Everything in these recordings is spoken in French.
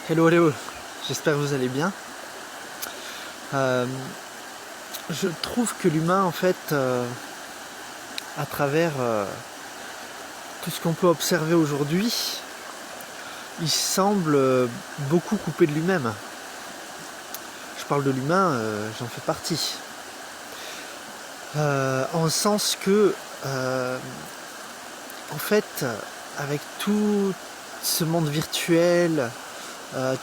Hello, hello, j'espère que vous allez bien. Je trouve que l'humain, en fait, à travers tout ce qu'on peut observer aujourd'hui, il semble beaucoup coupé de lui-même. Je parle de l'humain, j'en fais partie. En le sens que, en fait, avec tout ce monde virtuel,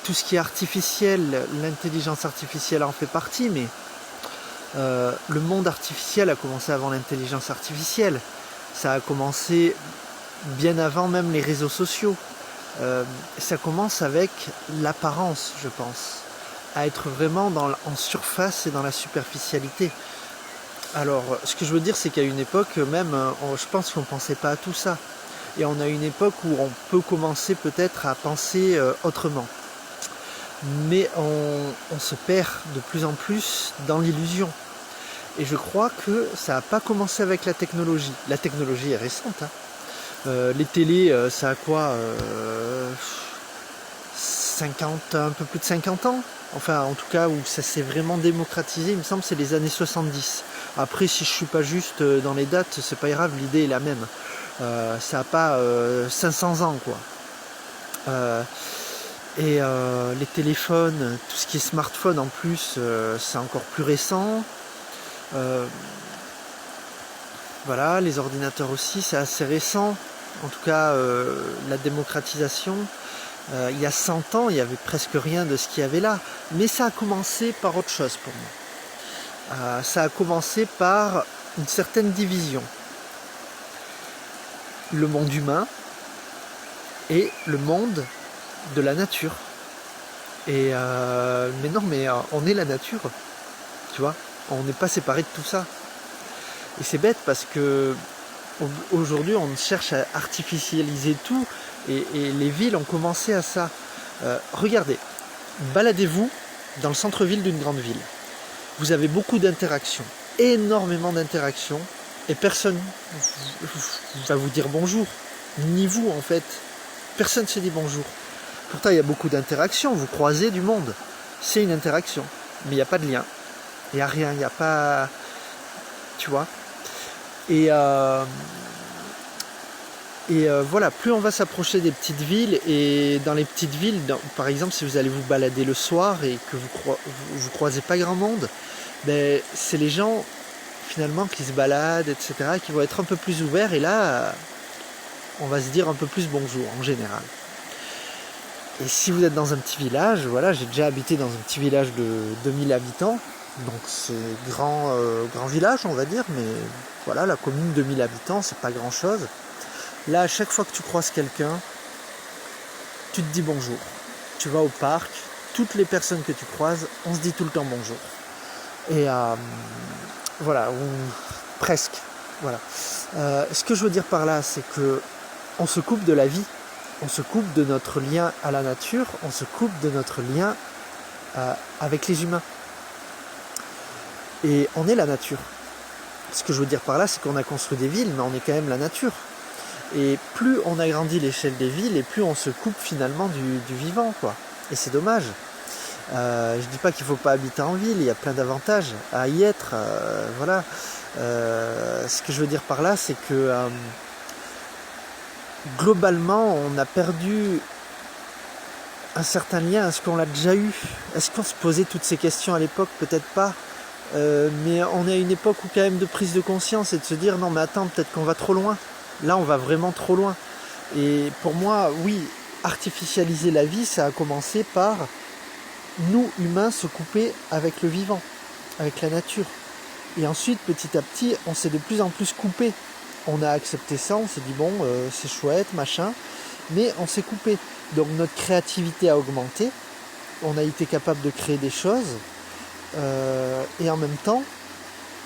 tout ce qui est artificiel, l'intelligence artificielle en fait partie, mais le monde artificiel a commencé avant l'intelligence artificielle. Ça a commencé bien avant même les réseaux sociaux. Ça commence avec l'apparence, je pense, à être vraiment en surface et dans la superficialité. Alors, ce que je veux dire, c'est qu'à une époque, même, je pense qu'on ne pensait pas à tout ça. Et on a une époque où on peut commencer peut-être à penser autrement. Mais on se perd de plus en plus dans l'illusion. Et je crois que ça n'a pas commencé avec la technologie. La technologie est récente. Les télés, ça a quoi 50, un peu plus de 50 ans. Enfin, en tout cas, où ça s'est vraiment démocratisé, il me semble, c'est les années 70. Après, si je ne suis pas juste dans les dates, c'est pas grave, l'idée est la même. Ça n'a pas 500 ans, quoi. Les téléphones, tout ce qui est smartphone en plus, c'est encore plus récent. Voilà, les ordinateurs aussi, c'est assez récent. En tout cas, la démocratisation. Il y a 100 ans, il n'y avait presque rien de ce qu'il y avait là. Mais ça a commencé par autre chose pour moi. Ça a commencé par une certaine division. Le monde humain et le monde de la nature. Mais non, mais on est la nature, tu vois. On n'est pas séparés de tout ça. Et c'est bête parce que aujourd'hui on cherche à artificialiser tout et les villes ont commencé à ça. Regardez, baladez-vous dans le centre-ville d'une grande ville. Vous avez beaucoup d'interactions, énormément d'interactions, et personne va vous dire bonjour, ni vous en fait. Personne ne se dit bonjour. Pourtant il y a beaucoup d'interactions, vous croisez du monde, c'est une interaction, mais il n'y a pas de lien, il n'y a rien, il n'y a pas... Tu vois. Et voilà, plus on va s'approcher des petites villes, et dans les petites villes, par exemple si vous allez vous balader le soir et que vous croisez pas grand monde, ben, c'est les gens finalement qui se baladent, etc., qui vont être un peu plus ouverts, et là on va se dire un peu plus bonjour en général. Et si vous êtes dans un petit village, voilà, j'ai déjà habité dans un petit village de 2000 habitants, donc c'est grand village on va dire, mais voilà, la commune 2000 habitants, c'est pas grand chose. Là, à chaque fois que tu croises quelqu'un, tu te dis bonjour. Tu vas au parc, toutes les personnes que tu croises, on se dit tout le temps bonjour. Et voilà, ou presque. Voilà. Ce que je veux dire par là, c'est que on se coupe de la vie, on se coupe de notre lien à la nature, on se coupe de notre lien avec les humains. Et on est la nature. Ce que je veux dire par là, c'est qu'on a construit des villes, mais on est quand même la nature. Et plus on agrandit l'échelle des villes, et plus on se coupe finalement du vivant, quoi. Et c'est dommage. Je dis pas qu'il faut pas habiter en ville, il y a plein d'avantages à y être. Voilà. Ce que je veux dire par là, c'est que globalement, on a perdu un certain lien. Est-ce qu'on l'a déjà eu? Est-ce qu'on se posait toutes ces questions à l'époque? Peut-être pas. Mais on est à une époque où quand même de prise de conscience et de se dire non mais attends, peut-être qu'on va trop loin. Là on va vraiment trop loin. Et pour moi, oui, artificialiser la vie, ça a commencé par nous humains se couper avec le vivant, avec la nature. Et ensuite petit à petit on s'est de plus en plus coupé. On a accepté ça, on s'est dit bon c'est chouette, machin, mais on s'est coupé. Donc notre créativité a augmenté, on a été capable de créer des choses. Et en même temps,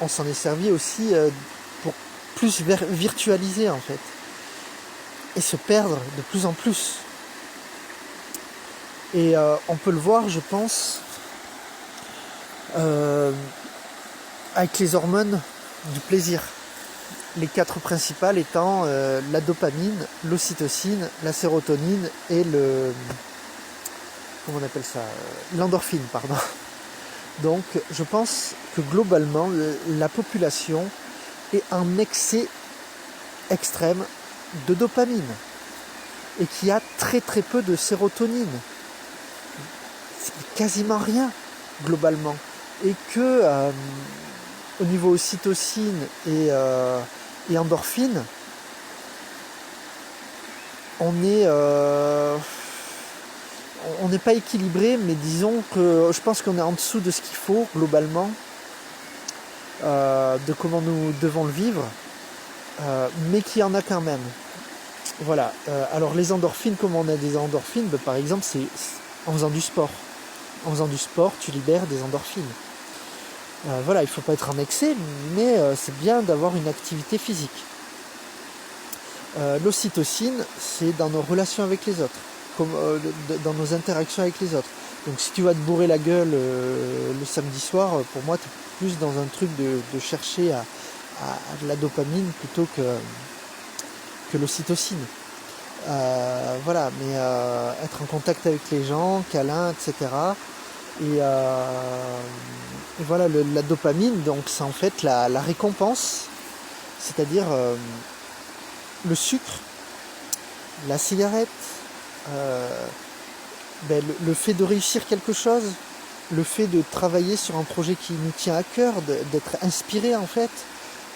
on s'en est servi aussi pour plus virtualiser en fait, et se perdre de plus en plus. Et on peut le voir, je pense, avec les hormones du plaisir. Les 4 principales étant la dopamine, l'ocytocine, la sérotonine et comment on appelle ça, l'endorphine, pardon. Donc je pense que globalement la population est en excès extrême de dopamine et qu'il y a très très peu de sérotonine, quasiment rien globalement, et que au niveau ocytocine et endorphine, on n'est pas équilibré, mais disons que je pense qu'on est en dessous de ce qu'il faut globalement, de comment nous devons le vivre, mais qu'il y en a quand même. Voilà. Alors les endorphines, comment on a des endorphines, par exemple, c'est en faisant du sport. En faisant du sport, tu libères des endorphines. Voilà, il ne faut pas être en excès, mais c'est bien d'avoir une activité physique. L'ocytocine, c'est dans nos relations avec les autres, comme dans nos interactions avec les autres. Donc si tu vas te bourrer la gueule le samedi soir, pour moi, tu es plus dans un truc de chercher à de la dopamine plutôt que l'ocytocine. Voilà, mais être en contact avec les gens, câlin, etc. Et voilà, la dopamine, donc c'est en fait la récompense, c'est-à-dire le sucre, la cigarette, le fait de réussir quelque chose, le fait de travailler sur un projet qui nous tient à cœur, d'être inspiré en fait,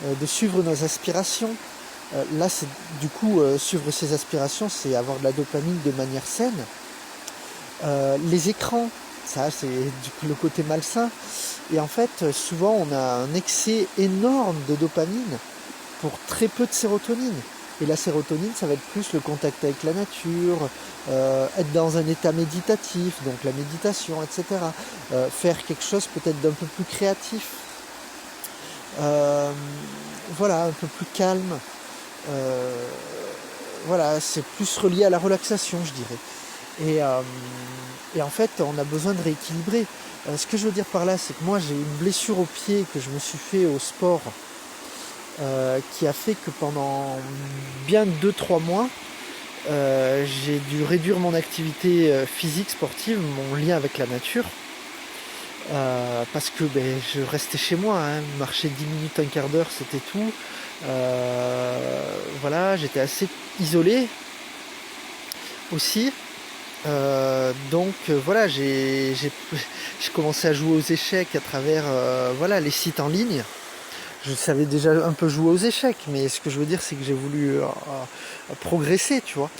de suivre nos aspirations. Là, c'est du coup, suivre ses aspirations, c'est avoir de la dopamine de manière saine. Les écrans, ça c'est le côté malsain. Et en fait, souvent, on a un excès énorme de dopamine pour très peu de sérotonine. Et la sérotonine, ça va être plus le contact avec la nature, être dans un état méditatif, donc la méditation, etc. Faire quelque chose peut-être d'un peu plus créatif. Voilà, un peu plus calme. Voilà, c'est plus relié à la relaxation, je dirais. Et en fait, on a besoin de rééquilibrer. Ce que je veux dire par là, c'est que moi, j'ai une blessure au pied que je me suis fait au sport, qui a fait que pendant bien 2-3 mois, j'ai dû réduire mon activité physique, sportive, mon lien avec la nature, parce que je restais chez moi, marcher 10 minutes, un quart d'heure, c'était tout. Voilà, j'étais assez isolé aussi. Donc voilà, j'ai commencé à jouer aux échecs à travers les sites en ligne. Je savais déjà un peu jouer aux échecs, mais ce que je veux dire, c'est que j'ai voulu progresser, tu vois.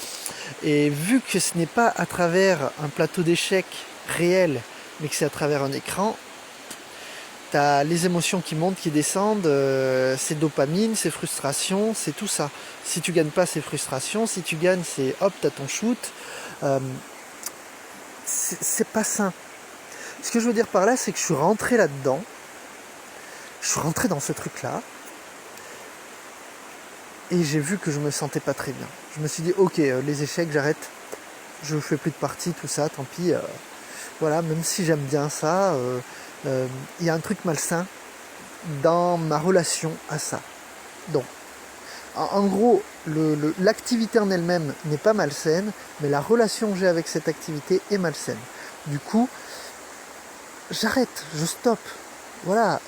Et vu que ce n'est pas à travers un plateau d'échecs réel, mais que c'est à travers un écran, t'as les émotions qui montent, qui descendent, c'est dopamine, c'est frustration, c'est tout ça. Si tu gagnes pas, c'est frustration. Si tu gagnes, c'est hop, t'as ton shoot. C'est pas sain. Ce que je veux dire par là, c'est que je suis rentré là-dedans. Je suis rentré dans ce truc-là. Et j'ai vu que je me sentais pas très bien. Je me suis dit, ok, les échecs, j'arrête. Je fais plus de parties, tout ça, tant pis. Voilà, même si j'aime bien ça, y a un truc malsain dans ma relation à ça. Donc, en gros, l'activité en elle-même n'est pas malsaine, mais la relation que j'ai avec cette activité est malsaine. Du coup, j'arrête, je stoppe. Voilà,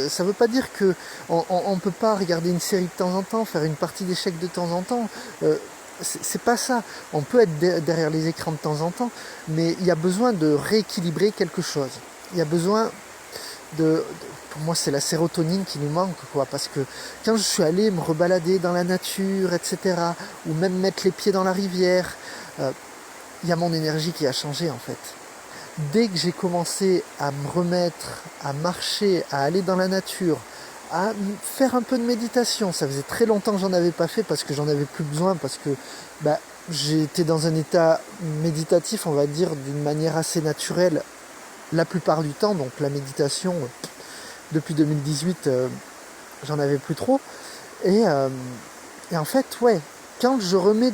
ça veut pas dire que on peut pas regarder une série de temps en temps, faire une partie d'échecs de temps en temps. C'est pas ça. On peut être derrière les écrans de temps en temps, mais il y a besoin de rééquilibrer quelque chose. Il y a besoin pour moi, c'est la sérotonine qui nous manque, quoi, parce que quand je suis allé me rebalader dans la nature, etc., ou même mettre les pieds dans la rivière, il y a mon énergie qui a changé, en fait. Dès que j'ai commencé à me remettre, à marcher, à aller dans la nature, à faire un peu de méditation, ça faisait très longtemps que j'en avais pas fait parce que j'en avais plus besoin, parce que j'étais dans un état méditatif, on va dire, d'une manière assez naturelle la plupart du temps, donc la méditation, depuis 2018, j'en avais plus trop. Et en fait, ouais, quand je remets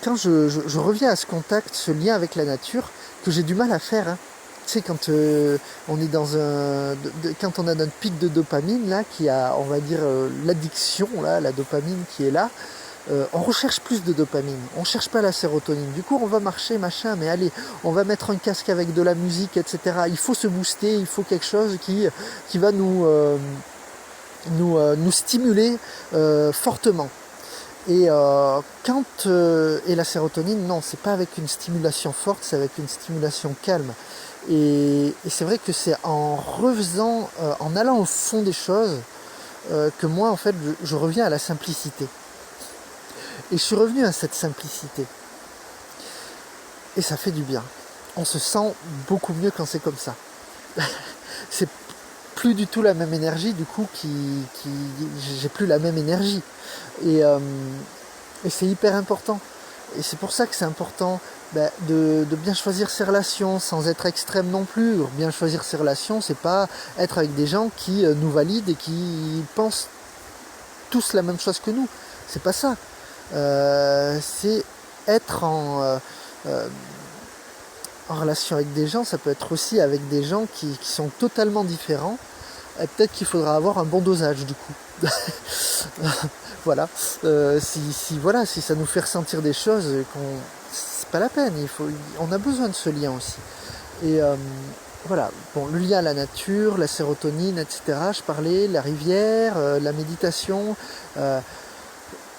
quand je reviens à ce contact, ce lien avec la nature, que j'ai du mal à faire, hein. Tu sais, quand on est dans quand on a notre pic de dopamine, là, qui a, on va dire, l'addiction, là, la dopamine qui est là, on recherche plus de dopamine, on cherche pas la sérotonine. Du coup, on va marcher, machin, mais allez, on va mettre un casque avec de la musique, etc. Il faut se booster, il faut quelque chose qui va nous stimuler fortement. Et et la sérotonine, non, c'est pas avec une stimulation forte, c'est avec une stimulation calme. Et c'est vrai que c'est en refaisant, en allant au fond des choses, que moi, en fait, je reviens à la simplicité. Et je suis revenu à cette simplicité. Et ça fait du bien. On se sent beaucoup mieux quand c'est comme ça. C'est plus du tout la même énergie, du coup, j'ai plus la même énergie. Et c'est hyper important. Et c'est pour ça que c'est important de bien choisir ses relations sans être extrême non plus. Bien choisir ses relations, c'est pas être avec des gens qui nous valident et qui pensent tous la même chose que nous. C'est pas ça. C'est être en relation avec des gens, ça peut être aussi avec des gens qui sont totalement différents. Et peut-être qu'il faudra avoir un bon dosage du coup. Voilà. Si ça nous fait ressentir des choses, c'est pas la peine. On a besoin de ce lien aussi. Et voilà. Bon, le lien à la nature, la sérotonine, etc. Je parlais, la rivière, la méditation.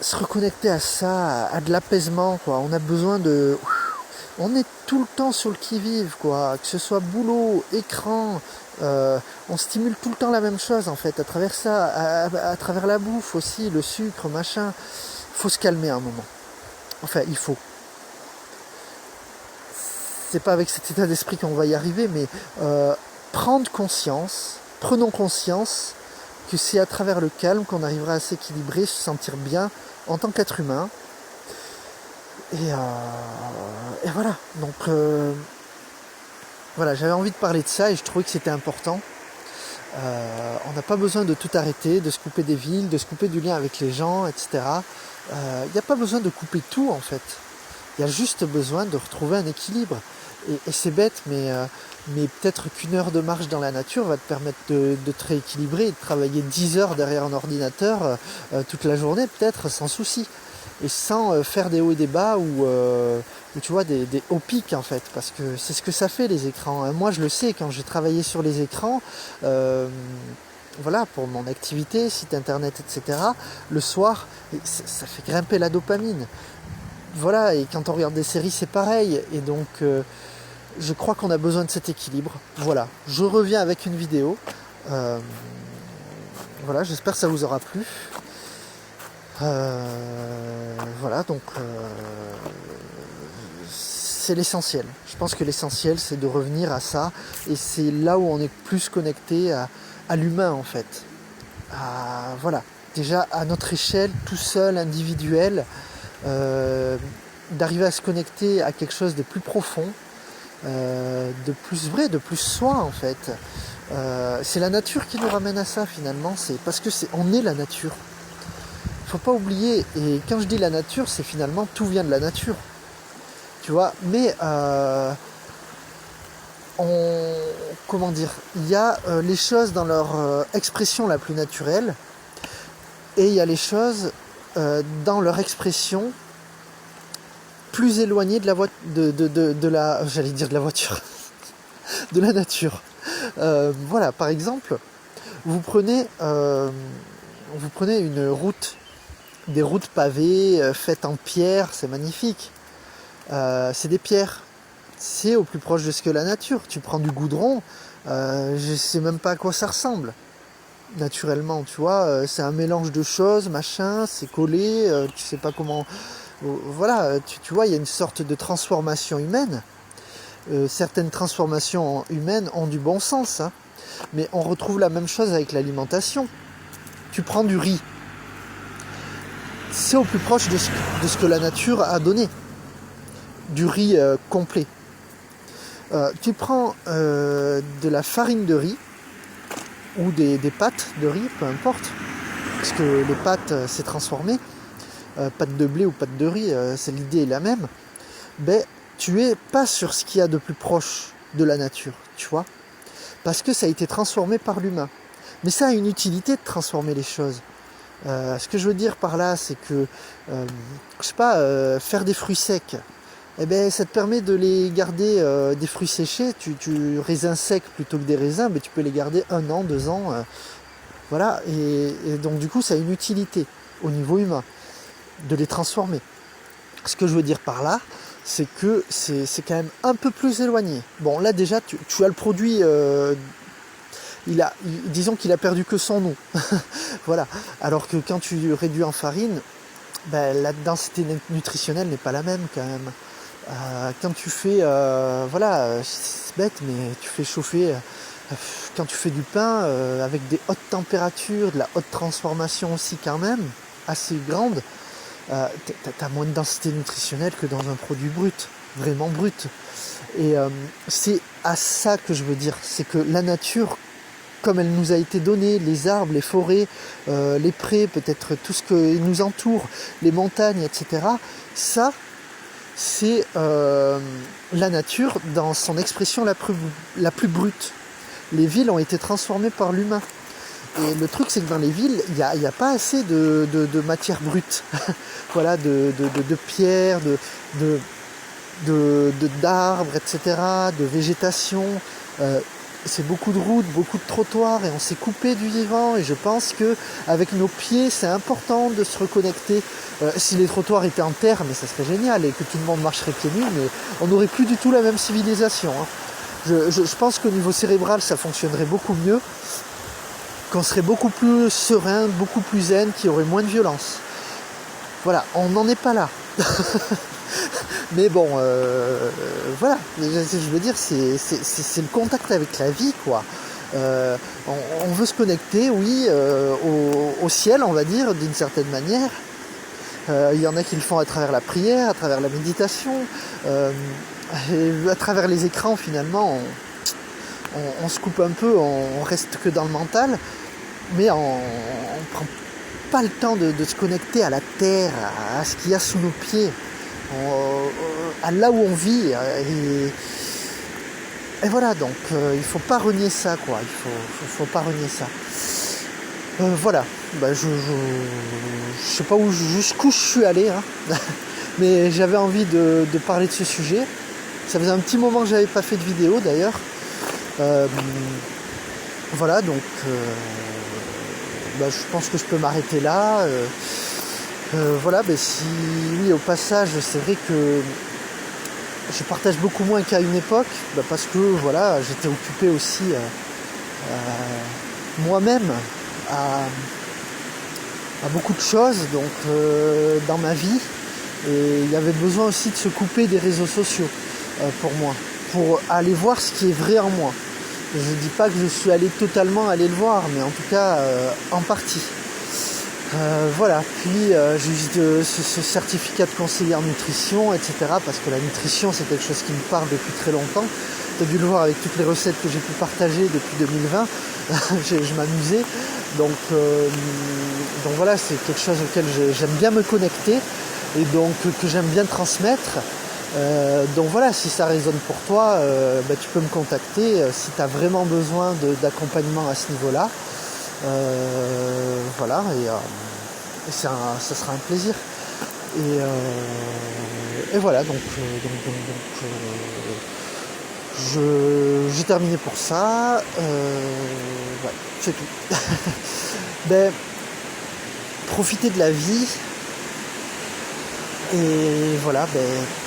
Se reconnecter à ça, à de l'apaisement, quoi. On a besoin de... On est tout le temps sur le qui-vive, quoi. Que ce soit boulot, écran, on stimule tout le temps la même chose, en fait, à travers ça, à travers la bouffe aussi, le sucre, machin. Faut se calmer un moment. Enfin, il faut. C'est pas avec cet état d'esprit qu'on va y arriver, mais prenons conscience que c'est à travers le calme qu'on arrivera à s'équilibrer, se sentir bien en tant qu'être humain. Et voilà. Donc voilà, j'avais envie de parler de ça et je trouvais que c'était important. On n'a pas besoin de tout arrêter, de se couper des villes, de se couper du lien avec les gens, etc. Il n'y a pas besoin de couper tout en fait. Il y a juste besoin de retrouver un équilibre. Et c'est bête, mais peut-être qu'une heure de marche dans la nature va te permettre de te rééquilibrer et de travailler 10 heures derrière un ordinateur toute la journée, peut-être sans souci. Et sans faire des hauts et des bas ou tu vois, des hauts pics en fait. Parce que c'est ce que ça fait les écrans. Moi je le sais, quand j'ai travaillé sur les écrans, voilà, pour mon activité, site internet, etc., le soir, ça fait grimper la dopamine. Voilà, et quand on regarde des séries, c'est pareil. Et donc, je crois qu'on a besoin de cet équilibre. Voilà, je reviens avec une vidéo. Voilà, j'espère que ça vous aura plu. Voilà, donc c'est l'essentiel. Je pense que l'essentiel, c'est de revenir à ça. Et c'est là où on est plus connecté à l'humain, en fait. Voilà, déjà à notre échelle, tout seul, individuel, d'arriver à se connecter à quelque chose de plus profond, de plus vrai, de plus soi en fait. C'est la nature qui nous ramène à ça finalement, c'est parce que on est la nature. Faut pas oublier, et quand je dis la nature, c'est finalement tout vient de la nature. Tu vois, mais comment dire, il y a les choses dans leur expression la plus naturelle, et il y a les choses dans leur expression plus éloignées de la j'allais dire de la voiture, de la nature. Voilà, par exemple, vous prenez une route, des routes pavées faites en pierre, c'est magnifique. C'est des pierres. C'est au plus proche de ce que la nature. Tu prends du goudron, je sais même pas à quoi ça ressemble. Naturellement, tu vois, c'est un mélange de choses, machin, c'est collé, tu sais pas comment. Voilà, tu vois, il y a une sorte de transformation humaine. Certaines transformations humaines ont du bon sens, hein, mais on retrouve la même chose avec l'alimentation. Tu prends du riz, c'est au plus proche de ce que la nature a donné. Du riz complet. Tu prends de la farine de riz ou des pâtes de riz, peu importe, parce que les pâtes c'est transformé, pâtes de blé ou pâtes de riz, l'idée est la même. Ben, tu es pas sur ce qu'il y a de plus proche de la nature, tu vois, parce que ça a été transformé par l'humain. Mais ça a une utilité de transformer les choses. Ce que je veux dire par là, c'est que, je sais pas, faire des fruits secs, eh ben, ça te permet de les garder, des fruits séchés, raisins secs plutôt que des raisins, mais tu peux les garder 1 an, 2 ans, voilà, et donc du coup ça a une utilité au niveau humain, de les transformer. Ce que je veux dire par là, c'est que c'est quand même un peu plus éloigné. Bon là déjà tu as le produit, disons qu'il a perdu que son nom. Voilà. Alors que quand tu réduis en farine, ben, la densité nutritionnelle n'est pas la même quand même. Quand tu fais, voilà, c'est bête, mais tu fais chauffer, quand tu fais du pain avec des hautes températures, de la haute transformation aussi quand même, assez grande, t'as moins de densité nutritionnelle que dans un produit brut, vraiment brut. Et c'est à ça que je veux dire, c'est que la nature, comme elle nous a été donnée, les arbres, les forêts, les prés, peut-être tout ce qui nous entoure, les montagnes, etc., ça, c'est la nature dans son expression la plus brute. Les villes ont été transformées par l'humain. Et le truc, c'est que dans les villes, il n'y a pas assez de matière brute. Voilà, de pierres, d'arbres, etc., de végétation. C'est beaucoup de routes, beaucoup de trottoirs, et on s'est coupé du vivant. Et je pense que avec nos pieds, c'est important de se reconnecter. Si les trottoirs étaient en terre, mais ça serait génial, et que tout le monde marcherait pieds nus, mais on n'aurait plus du tout la même civilisation. Hein. Je pense qu'au niveau cérébral, ça fonctionnerait beaucoup mieux, qu'on serait beaucoup plus serein, beaucoup plus zen, qu'il y aurait moins de violence. Voilà, on n'en est pas là. Mais bon, voilà, je veux dire, c'est le contact avec la vie, quoi. On veut se connecter, oui, au ciel, on va dire, d'une certaine manière. Il y en a qui le font à travers la prière, à travers la méditation, et à travers les écrans, finalement, on se coupe un peu, on reste que dans le mental, mais on prend pas le temps de se connecter à la terre, à ce qu'il y a sous nos pieds, à là où on vit. Et voilà, donc il faut pas renier ça, quoi. Il faut pas renier ça. Voilà, bah, je sais pas jusqu'où je suis allé, hein. Mais j'avais envie de parler de ce sujet. Ça faisait un petit moment que j'avais pas fait de vidéo d'ailleurs. Voilà, donc bah, je pense que je peux m'arrêter là. Voilà, bah, oui, au passage, c'est vrai que je partage beaucoup moins qu'à une époque, bah, parce que voilà, j'étais occupé aussi moi-même à beaucoup de choses donc dans ma vie, et il y avait besoin aussi de se couper des réseaux sociaux pour moi, pour aller voir ce qui est vrai en moi. Je ne dis pas que je suis allé totalement aller le voir, mais en tout cas en partie. Voilà, puis j'ai eu ce certificat de conseiller en nutrition, etc. Parce que la nutrition, c'est quelque chose qui me parle depuis très longtemps. Tu as dû le voir avec toutes les recettes que j'ai pu partager depuis 2020. Je m'amusais. Donc voilà, c'est quelque chose auquel j'aime bien me connecter, et donc que j'aime bien transmettre. Donc voilà, si ça résonne pour toi, bah, tu peux me contacter si tu as vraiment besoin d'accompagnement à ce niveau-là. Voilà, et ça sera un plaisir. Et voilà, donc j'ai terminé pour ça. Ouais, c'est tout. Ben, profitez de la vie. Et voilà, ben,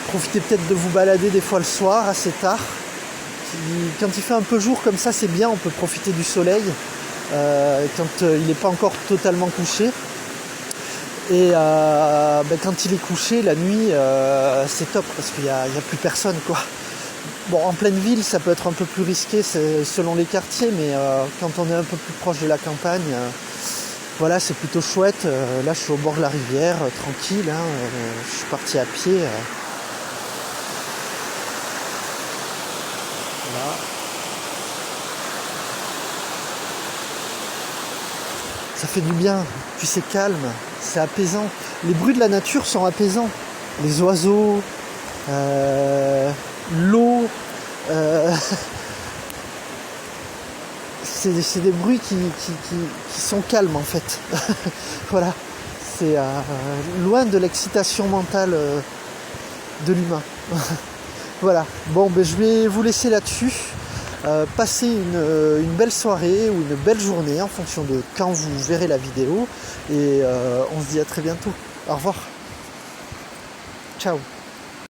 profitez peut-être de vous balader des fois le soir, assez tard. Quand il fait un peu jour comme ça, c'est bien, on peut profiter du soleil. Quand il n'est pas encore totalement couché. Et ben, quand il est couché, la nuit, c'est top, parce qu'il n'y a plus personne, quoi. Bon, en pleine ville, ça peut être un peu plus risqué selon les quartiers, mais quand on est un peu plus proche de la campagne, voilà, c'est plutôt chouette. Là, je suis au bord de la rivière, tranquille, hein, je suis parti à pied. Voilà. Ça fait du bien, puis c'est calme, c'est apaisant. Les bruits de la nature sont apaisants. Les oiseaux, l'eau, c'est des bruits qui sont calmes en fait. Voilà, c'est loin de l'excitation mentale de l'humain. Voilà, bon ben je vais vous laisser là-dessus. Passez une belle soirée ou une belle journée en fonction de quand vous verrez la vidéo. Et on se dit à très bientôt. Au revoir. Ciao.